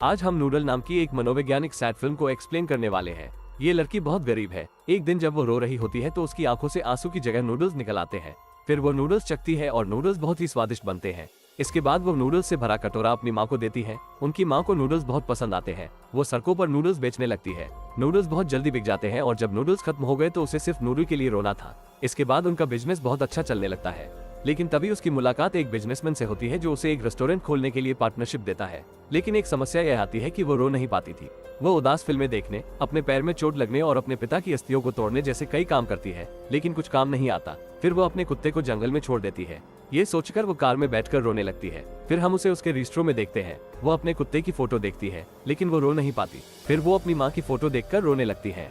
आज हम नूडल नाम की एक मनोवैज्ञानिक सैड फिल्म को एक्सप्लेन करने वाले हैं। ये लड़की बहुत गरीब है। एक दिन जब वो रो रही होती है तो उसकी आंखों से आंसू की जगह नूडल्स निकल आते हैं। फिर वो नूडल्स चखती है और नूडल्स बहुत ही स्वादिष्ट बनते हैं। इसके बाद वो नूडल्स से भरा कटोरा अपनी माँ को देती है। उनकी माँ को नूडल्स बहुत पसंद आते हैं। वो सड़कों पर नूडल्स बेचने लगती है। नूडल्स बहुत जल्दी बिक जाते हैं और जब नूडल्स खत्म हो गए तो उसे सिर्फ नूडल के लिए रोना था। इसके बाद उनका बिजनेस बहुत अच्छा चलने लगता है। लेकिन तभी उसकी मुलाकात एक बिजनेसमैन से होती है जो उसे एक रेस्टोरेंट खोलने के लिए पार्टनरशिप देता है। लेकिन एक समस्या यह आती है कि वो रो नहीं पाती थी। वो उदास फिल्में देखने, अपने पैर में चोट लगने और अपने पिता की अस्थियों को तोड़ने जैसे कई काम करती है, लेकिन कुछ काम नहीं आता। फिर वो अपने कुत्ते को जंगल में छोड़ देती है। ये सोचकर वो कार में बैठकर रोने लगती है। फिर हम उसे उसके रिस्ट्रो में देखते हैं। वो अपने कुत्ते की फोटो देखती है, लेकिन वो रो नहीं पाती। फिर वो अपनी माँ की फोटो देखकर रोने लगती है।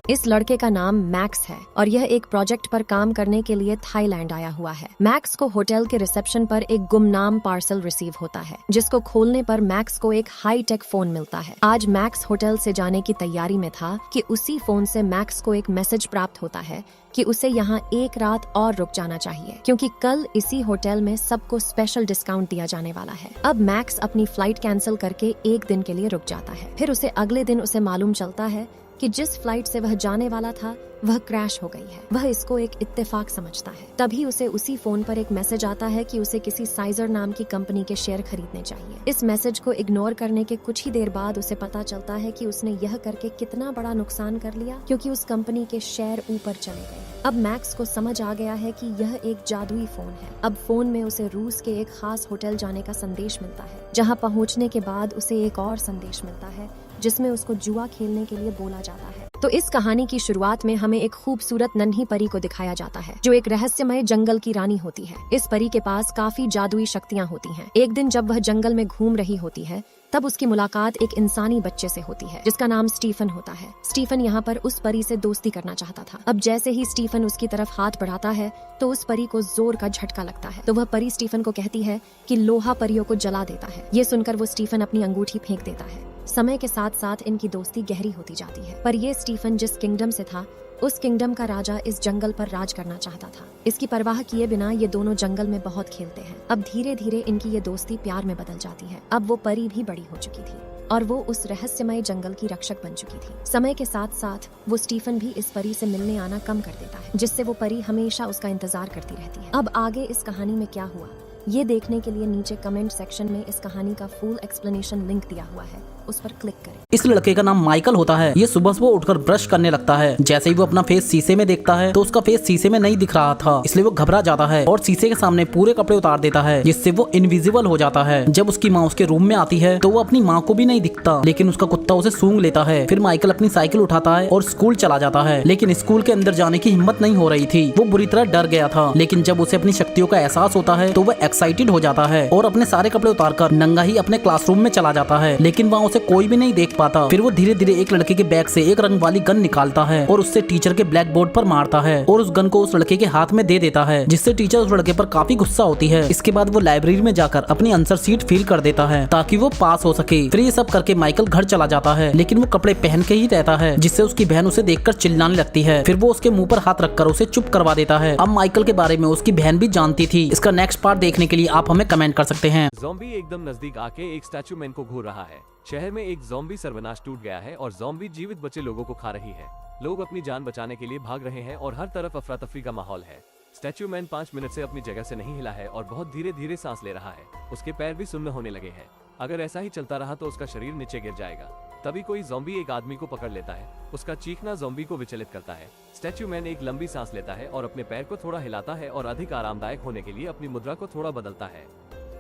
इस लड़के का नाम मैक्स है और यह एक प्रोजेक्ट पर काम करने के लिए थाईलैंड आया हुआ है। मैक्स को होटल के रिसेप्शन पर एक गुमनाम पार्सल रिसीव होता है, जिसको खोलने पर मैक्स को एक हाई टेक फोन मिलता है। आज मैक्स होटल से जाने की तैयारी में था कि उसी फोन से मैक्स को एक मैसेज प्राप्त होता है कि उसे यहाँ एक रात और रुक जाना चाहिए, क्योंकि कल इसी होटल में सबको स्पेशल डिस्काउंट दिया जाने वाला है। अब मैक्स अपनी फ्लाइट कैंसिल करके एक दिन के लिए रुक जाता है। फिर उसे अगले दिन उसे मालूम चलता है कि जिस फ्लाइट से वह जाने वाला था वह क्रैश हो गई है। वह इसको एक इत्तेफाक समझता है। तभी उसे उसी फोन पर एक मैसेज आता है कि उसे किसी साइजर नाम की कंपनी के शेयर खरीदने चाहिए। इस मैसेज को इग्नोर करने के कुछ ही देर बाद उसे पता चलता है कि उसने यह करके कितना बड़ा नुकसान कर लिया, क्योंकि उस कंपनी के शेयर ऊपर चले गए। अब मैक्स को समझ आ गया है कि यह एक जादुई फोन है। अब फोन में उसे रूस के एक खास होटल जाने का संदेश मिलता है, जहाँ पहुँचने के बाद उसे एक और संदेश मिलता है जिसमें उसको जुआ खेलने के लिए बोला जाता है। तो इस कहानी की शुरुआत में हमें एक खूबसूरत नन्ही परी को दिखाया जाता है, जो एक रहस्यमय जंगल की रानी होती है। इस परी के पास काफी जादुई शक्तियाँ होती हैं। एक दिन जब वह जंगल में घूम रही होती है, तब उसकी मुलाकात एक इंसानी बच्चे से होती है, जिसका नाम स्टीफन होता है। स्टीफन यहाँ पर उस परी से दोस्ती करना चाहता था। अब जैसे ही स्टीफन उसकी तरफ हाथ बढ़ाता है तो उस परी को जोर का झटका लगता है। तो वह परी स्टीफन को कहती है कि लोहा परियों को जला देता है। ये सुनकर वो स्टीफन अपनी अंगूठी फेंक देता है। समय के साथ साथ इनकी दोस्ती गहरी होती जाती है। पर ये स्टीफन जिस किंगडम से था, उस किंगडम का राजा इस जंगल पर राज करना चाहता था। इसकी परवाह किए बिना ये दोनों जंगल में बहुत खेलते हैं। अब धीरे धीरे इनकी ये दोस्ती प्यार में बदल जाती है। अब वो परी भी बड़ी हो चुकी थी और वो उस रहस्यमय जंगल की रक्षक बन चुकी थी। समय के साथ साथ वो स्टीफन भी इस परी से मिलने आना कम कर देता है, जिससे वो परी हमेशा उसका इंतजार करती रहती है। अब आगे इस कहानी में क्या हुआ, ये देखने के लिए नीचे कमेंट सेक्शन में इस कहानी का फुल एक्सप्लेनेशन लिंक दिया हुआ है, उस पर क्लिक करें। इस लड़के का नाम माइकल होता है। ये सुबह सुबह उठकर ब्रश करने लगता है। जैसे ही वो अपना फेस शीशे में देखता है तो उसका फेस शीशे में नहीं दिख रहा था, इसलिए वो घबरा जाता है और शीशे के सामने पूरे कपड़े उतार देता है, जिससे वो इनविजिबल हो जाता है। जब उसकी माँ उसके रूम में आती है तो वो अपनी माँ को भी नहीं दिखता, लेकिन उसका कुत्ता उसे सूंघ लेता है। फिर माइकल अपनी साइकिल उठाता है और स्कूल चला जाता है, लेकिन स्कूल के अंदर जाने की हिम्मत नहीं हो रही थी। वो बुरी तरह डर गया था, लेकिन जब उसे अपनी शक्तियों का एहसास होता है तो वह एक्साइटेड हो जाता है और अपने सारे कपड़े उतारकर नंगा ही अपने क्लासरूम में चला जाता है, लेकिन वहाँ उसे कोई भी नहीं देख पाता। फिर वो धीरे धीरे एक लड़के के बैग से एक रंग वाली गन निकालता है और उससे टीचर के ब्लैक बोर्ड पर मारता है और उस गन को उस लड़के के हाथ में दे देता है, जिससे टीचर उस लड़के पर काफी गुस्सा होती है। इसके बाद वो लाइब्रेरी में जाकर अपनी आंसर शीट फिल कर देता है ताकि वो पास हो सके। फिर ये सब करके माइकल घर चला जाता है, लेकिन वो कपड़े पहन के ही रहता है, जिससे उसकी बहन उसे देखकर चिल्लाने लगती है। फिर वो उसके मुंह पर हाथ रखकर उसे चुप करवा देता है। अब माइकल के बारे में उसकी बहन भी जानती थी। इसका नेक्स्ट पार्ट देखने के लिए आप हमें कमेंट कर सकते हैं। ज़ॉम्बी एकदम नजदीक आके एक स्टैचू मैन को घूर रहा है। शहर में एक ज़ॉम्बी सर्वनाश टूट गया है और ज़ॉम्बी जीवित बचे लोगों को खा रही है। लोग अपनी जान बचाने के लिए भाग रहे हैं और हर तरफ अफरा तफरी का माहौल है। स्टैचू मैन 5 मिनट से अपनी जगह से नहीं हिला है और बहुत धीरे धीरे सांस ले रहा है। उसके पैर भी सुन्न होने लगे हैं। अगर ऐसा ही चलता रहा तो उसका शरीर नीचे गिर जाएगा। तभी कोई ज़ॉम्बी एक आदमी को पकड़ लेता है। उसका चीखना ज़ॉम्बी को विचलित करता है। स्टैचू मैन एक लंबी सांस लेता है और अपने पैर को थोड़ा हिलाता है और अधिक आरामदायक होने के लिए अपनी मुद्रा को थोड़ा बदलता है।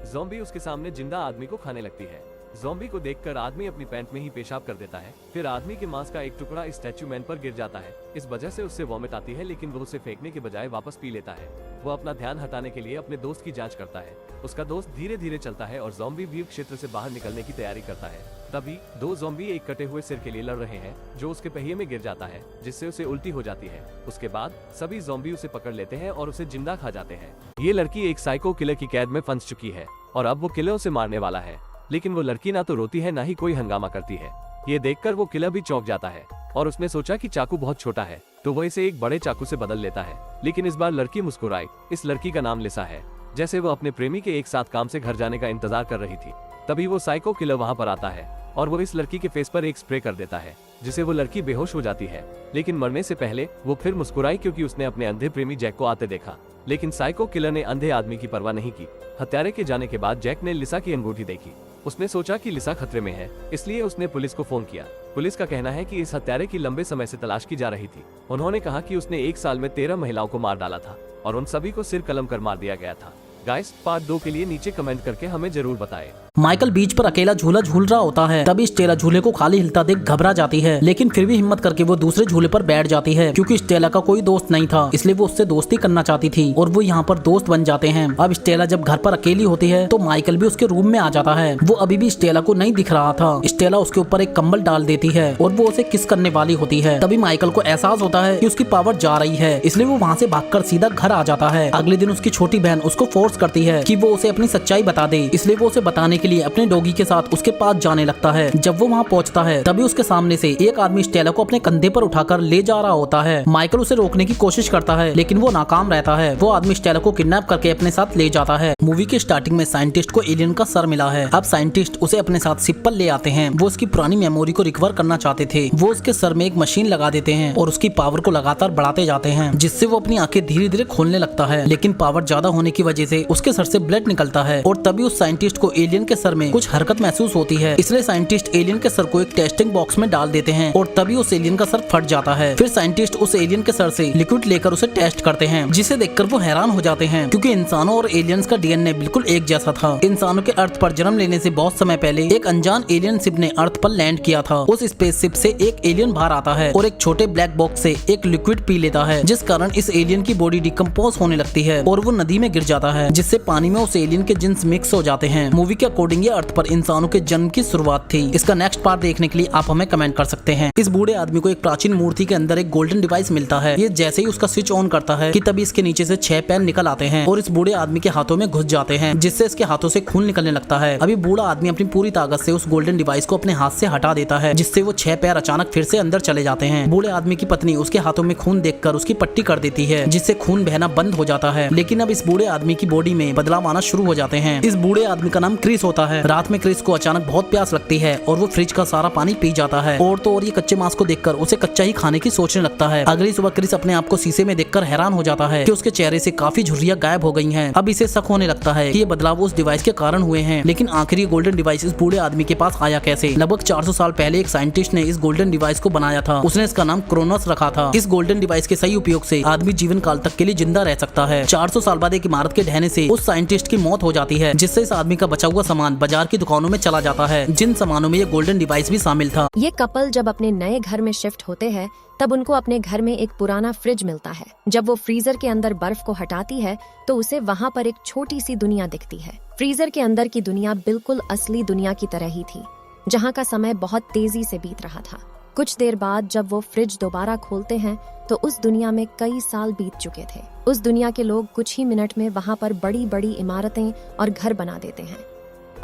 ज़ॉम्बी उसके सामने जिंदा आदमी को खाने लगती है। ज़ॉम्बी को देखकर आदमी अपनी पैंट में ही पेशाब कर देता है। फिर आदमी के मांस का एक टुकड़ा इस स्टैचू मैन पर गिर जाता है। इस वजह से उससे वॉमिट आती है, लेकिन वो उसे फेंकने के बजाय वापस पी लेता है। वो अपना ध्यान हटाने के लिए अपने दोस्त की जांच करता है। उसका दोस्त धीरे धीरे चलता है और ज़ॉम्बी भी क्षेत्र से बाहर निकलने की तैयारी करता है। तभी 2 ज़ॉम्बी एक कटे हुए सिर के लिए लड़ रहे हैं, जो उसके पहिए में गिर जाता है, जिससे उसे उल्टी हो जाती है। उसके बाद सभी ज़ॉम्बी उसे पकड़ लेते हैं और उसे जिंदा खा जाते हैं। ये लड़की एक साइको किलर की कैद में फंस चुकी है और अब वो किलर से मारने वाला है, लेकिन वो लड़की ना तो रोती है ना ही कोई हंगामा करती है। ये देखकर वो किलर भी चौंक जाता है और उसने सोचा कि चाकू बहुत छोटा है तो वो इसे एक बड़े चाकू से बदल लेता है। लेकिन इस बार लड़की मुस्कुराई। इस लड़की का नाम लिसा है। जैसे वो अपने प्रेमी के एक साथ काम से घर जाने का इंतजार कर रही थी। तभी वो साइको किलर वहाँ पर आता है और वो इस लड़की के फेस पर एक स्प्रे कर देता है, जिसे वो लड़की बेहोश हो जाती है। लेकिन मरने से पहले वो फिर मुस्कुराई क्योंकि उसने अपने अंधे प्रेमी जैक को आते देखा। लेकिन साइको किलर ने अंधे आदमी की परवाह नहीं की। हत्यारे के जाने के बाद जैक ने लिसा की अंगूठी देखी। उसने सोचा कि लिसा खतरे में है, इसलिए उसने पुलिस को फोन किया। पुलिस का कहना है कि इस हत्यारे की लंबे समय से तलाश की जा रही थी। उन्होंने कहा कि उसने 1 साल में 13 महिलाओं को मार डाला था और उन सभी को सिर कलम कर मार दिया गया था। गाइस, पार्ट 2 के लिए नीचे कमेंट करके हमें जरूर बताएं। माइकल बीच पर अकेला झूला झूल रहा होता है। तभी स्टेला झूले को खाली हिलता देख घबरा जाती है, लेकिन फिर भी हिम्मत करके वो दूसरे झूले पर बैठ जाती है क्योंकि स्टेला का कोई दोस्त नहीं था, इसलिए वो उससे दोस्ती करना चाहती थी और वो यहाँ पर दोस्त बन जाते हैं। अब स्टेला जब घर पर अकेली होती है तो माइकल भी उसके रूम में आ जाता है। वो अभी भी स्टेला को नहीं दिख रहा था। स्टेला उसके ऊपर एक कंबल डाल देती है और वो उसे किस करने वाली होती है। तभी माइकल को एहसास होता है कि उसकी पावर जा रही है, इसलिए वो वहाँ से भागकर सीधा घर आ जाता है। अगले दिन उसकी छोटी बहन उसको फोर्स करती है कि वो उसे अपनी सच्चाई बता दे, इसलिए वो उसे बताने के लिए अपने डॉगी के साथ उसके पास जाने लगता है। जब वो वहाँ पहुँचता है तभी उसके सामने से एक आदमी स्टेला को अपने कंधे पर उठाकर ले जा रहा होता है। माइकल उसे रोकने की कोशिश करता है लेकिन वो नाकाम रहता है। वो आदमी स्टेला को किडनैप करके अपने साथ ले जाता है। मूवी के स्टार्टिंग में साइंटिस्ट को एलियन का सर मिला है। अब साइंटिस्ट उसे अपने साथ शिप पर ले आते हैं। वो उसकी पुरानी मेमोरी को रिकवर करना चाहते थे। वो उसके सर में एक मशीन लगा देते हैं और उसकी पावर को लगातार बढ़ाते जाते हैं, जिससे वो अपनी आंखें धीरे धीरे खोलने लगता है। लेकिन पावर ज्यादा होने की वजह से उसके सर से ब्लड निकलता है और तभी उस साइंटिस्ट को एलियन के सर में कुछ हरकत महसूस होती है, इसलिए साइंटिस्ट एलियन के सर को एक टेस्टिंग बॉक्स में डाल देते हैं और तभी उस एलियन का सर फट जाता है। फिर साइंटिस्ट उस एलियन के सर से लिक्विड लेकर उसे टेस्ट करते हैं, जिसे देखकर वो हैरान हो जाते हैं क्योंकि इंसानों और एलियंस का डीएनए बिल्कुल एक जैसा था। इंसानों के अर्थ पर जन्म लेने से बहुत समय पहले एक अनजान एलियन शिप ने अर्थ पर लैंड किया था। उस स्पेस शिप से एक एलियन बाहर आता है और एक छोटे ब्लैक बॉक्स से एक लिक्विड पी लेता है, जिस कारण इस एलियन की बॉडी डिकम्पोज होने लगती है और वो नदी में गिर जाता है, जिससे पानी में उस एलियन के जिन्स मिक्स हो जाते हैं। मूवी के अकॉर्डिंग ये अर्थ पर इंसानों के जन्म की शुरुआत थी। इसका नेक्स्ट पार्ट देखने के लिए आप हमें कमेंट कर सकते हैं। इस बूढ़े आदमी को एक प्राचीन मूर्ति के अंदर एक गोल्डन डिवाइस मिलता है। ये जैसे ही उसका स्विच ऑन करता है कि तभी इसके नीचे से 6 पैर निकल आते हैं और इस बूढ़े आदमी के हाथों में घुस जाते हैं, जिससे इसके हाथों से खून निकलने लगता है। अभी बूढ़ा आदमी अपनी पूरी ताकत से उस गोल्डन डिवाइस को अपने हाथ से हटा देता है, जिससे वो 6 पैर अचानक फिर से अंदर चले जाते हैं। बूढ़े आदमी की पत्नी उसके हाथों में खून देखकर उसकी पट्टी कर देती है, जिससे खून बहना बंद हो जाता है। लेकिन अब इस बूढ़े आदमी की बॉडी में बदलाव आना शुरू हो जाते हैं। इस बूढ़े आदमी का नाम क्रिस होता है। रात में क्रिस को अचानक बहुत प्यास लगती है और वो फ्रिज का सारा पानी पी जाता है और तो और ये कच्चे मांस को देखकर उसे कच्चा ही खाने की सोचने लगता है। अगली सुबह क्रिस अपने आप को शीशे में देखकर हैरान हो जाता है कि उसके चेहरे से काफी झुर्रियां गायब हो गई हैं। अब इसे शक होने लगता है कि ये बदलाव उस डिवाइस के कारण हुए हैं। लेकिन आखिर ये गोल्डन डिवाइस इस बूढ़े आदमी के पास आया कैसे? लगभग 400 साल पहले एक साइंटिस्ट ने इस गोल्डन डिवाइस को बनाया था। उसने इसका नाम क्रोनोस रखा था। इस गोल्डन डिवाइस के सही उपयोग से आदमी जीवन काल तक के लिए जिंदा रह सकता है। 400 साल बाद एक इमारत के ढहने से उस साइंटिस्ट की मौत हो जाती है, जिससे इस आदमी का बचा हुआ सामान बाजार की दुकानों में चला जाता है, जिन सामानों में ये गोल्डन डिवाइस भी शामिल था। ये कपल जब अपने नए घर में शिफ्ट होते हैं तब उनको अपने घर में एक पुराना फ्रिज मिलता है। जब वो फ्रीजर के अंदर बर्फ को हटाती है तो उसे वहाँ पर एक छोटी सी दुनिया दिखती है। फ्रीजर के अंदर की दुनिया बिल्कुल असली दुनिया की तरह ही थी, जहाँ का समय बहुत तेजी से बीत रहा था। कुछ देर बाद जब वो फ्रिज दोबारा खोलते हैं तो उस दुनिया में कई साल बीत चुके थे। उस दुनिया के लोग कुछ ही मिनट में वहाँ पर बड़ी बड़ी इमारतें और घर बना देते हैं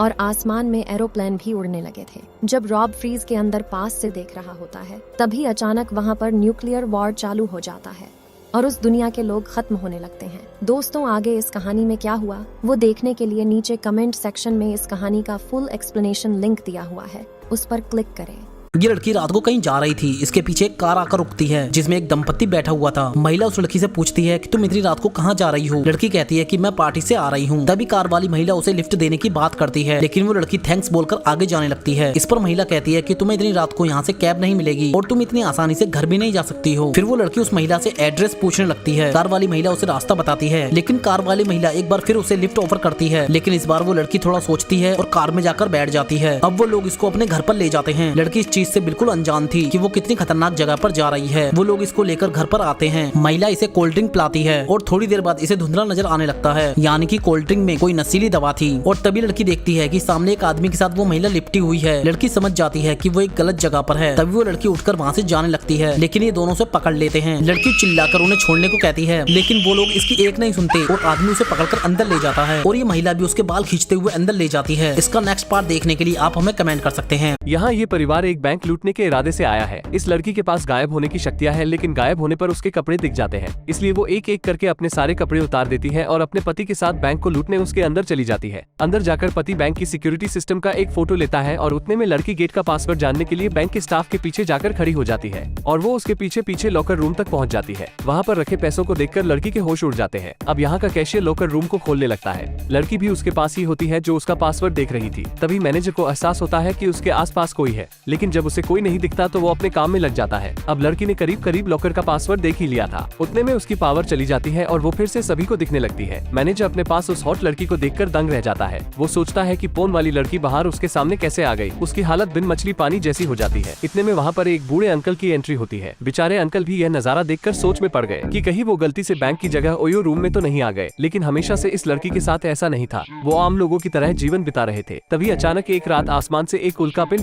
और आसमान में एरोप्लेन भी उड़ने लगे थे। जब रॉब फ्रीज के अंदर पास से देख रहा होता है तभी अचानक वहाँ पर न्यूक्लियर वॉर चालू हो जाता है और उस दुनिया के लोग खत्म होने लगते हैं। दोस्तों, आगे इस कहानी में क्या हुआ वो देखने के लिए नीचे कमेंट सेक्शन में इस कहानी का फुल एक्सप्लेनेशन लिंक दिया हुआ है, उस पर क्लिक करें। ये लड़की रात को कहीं जा रही थी। इसके पीछे एक कार आकर रुकती है जिसमें एक दंपत्ति बैठा हुआ था। महिला उस लड़की से पूछती है कि तुम इतनी रात को कहाँ जा रही हो? लड़की कहती है कि मैं पार्टी से आ रही हूँ। तभी कार वाली महिला उसे लिफ्ट देने की बात करती है, लेकिन वो लड़की थैंक्स बोलकर आगे जाने लगती है। इस पर महिला कहती है कि तुम्हें इतनी रात को यहाँ से कैब नहीं मिलेगी और तुम इतनी आसानी से घर भी नहीं जा सकती हो। फिर वो लड़की उस महिला से एड्रेस पूछने लगती है। कार वाली महिला उसे रास्ता बताती है, लेकिन कार वाली महिला एक बार फिर उसे लिफ्ट ऑफर करती है, लेकिन इस बार वो लड़की थोड़ा सोचती है और कार में जाकर बैठ जाती है। अब वो लोग इसको अपने घर पर ले जाते हैं। लड़की इस चीज से बिल्कुल अनजान थी कि वो कितनी खतरनाक जगह पर जा रही है। वो लोग इसको लेकर घर पर आते हैं। महिला इसे कोल्ड ड्रिंक पिलाती है और थोड़ी देर बाद इसे धुंधला नजर आने लगता है, यानी कि कोल्ड ड्रिंक में कोई नशीली दवा थी। और तभी लड़की देखती है कि सामने एक आदमी के साथ वो महिला लिपटी हुई है। लड़की समझ जाती है कि वो एक गलत जगह पर है। तभी वो लड़की उठकर वहाँ से जाने लगती है, लेकिन ये दोनों से पकड़ लेते हैं। लड़की चिल्लाकर उन्हें छोड़ने को कहती है, लेकिन वो लोग इसकी एक नहीं सुनते और आदमी उसे पकड़कर अंदर ले जाता है और ये महिला भी उसके बाल खींचते हुए अंदर ले जाती है। इसका नेक्स्ट पार्ट देखने के लिए आप हमें कमेंट कर सकते हैं। यहाँ ये परिवार एक बैंक लूटने के इरादे से आया है। इस लड़की के पास गायब होने की शक्तियां हैं, लेकिन गायब होने पर उसके कपड़े दिख जाते हैं, इसलिए वो एक एक करके अपने सारे कपड़े उतार देती है और अपने पति के साथ बैंक को लूटने उसके अंदर चली जाती है। अंदर जाकर पति बैंक की सिक्योरिटी सिस्टम का एक फोटो लेता है और उतने में लड़की गेट का पासवर्ड जानने के लिए बैंक के स्टाफ के पीछे जाकर खड़ी हो जाती है और वो उसके पीछे पीछे लॉकर रूम तक पहुंच जाती है। वहाँ पर रखे पैसों को देखकर लड़की के होश उड़ जाते हैं। अब यहाँ का कैशियर लॉकर रूम को खोलने लगता है। लड़की भी उसके पास ही होती है जो उसका पासवर्ड देख रही थी। तभी मैनेजर को एहसास होता है कि उसके आसपास कोई है, लेकिन जब उसे कोई नहीं दिखता तो वो अपने काम में लग जाता है। अब लड़की ने करीब करीब लॉकर का पासवर्ड देख ही लिया था। उतने में उसकी पावर चली जाती है और वो फिर से सभी को दिखने लगती है। मैनेजर अपने पास उस हॉट लड़की को देखकर दंग रह जाता है। वो सोचता है कि पोन वाली लड़की बाहर उसके सामने कैसे आ गई। उसकी हालत बिन मछली पानी जैसी हो जाती है। इतने में वहाँ पर एक बूढ़े अंकल की एंट्री होती है। बेचारे अंकल भी यह नजारा देखकर सोच में पड़ गए कि कहीं वो गलती से बैंक की जगह ओयो रूम में तो नहीं आ गए। लेकिन हमेशा से इस लड़की के साथ ऐसा नहीं था। वो आम लोगों की तरह जीवन बिता रहे थे। तभी अचानक एक रात आसमान से एक उल्कापिंड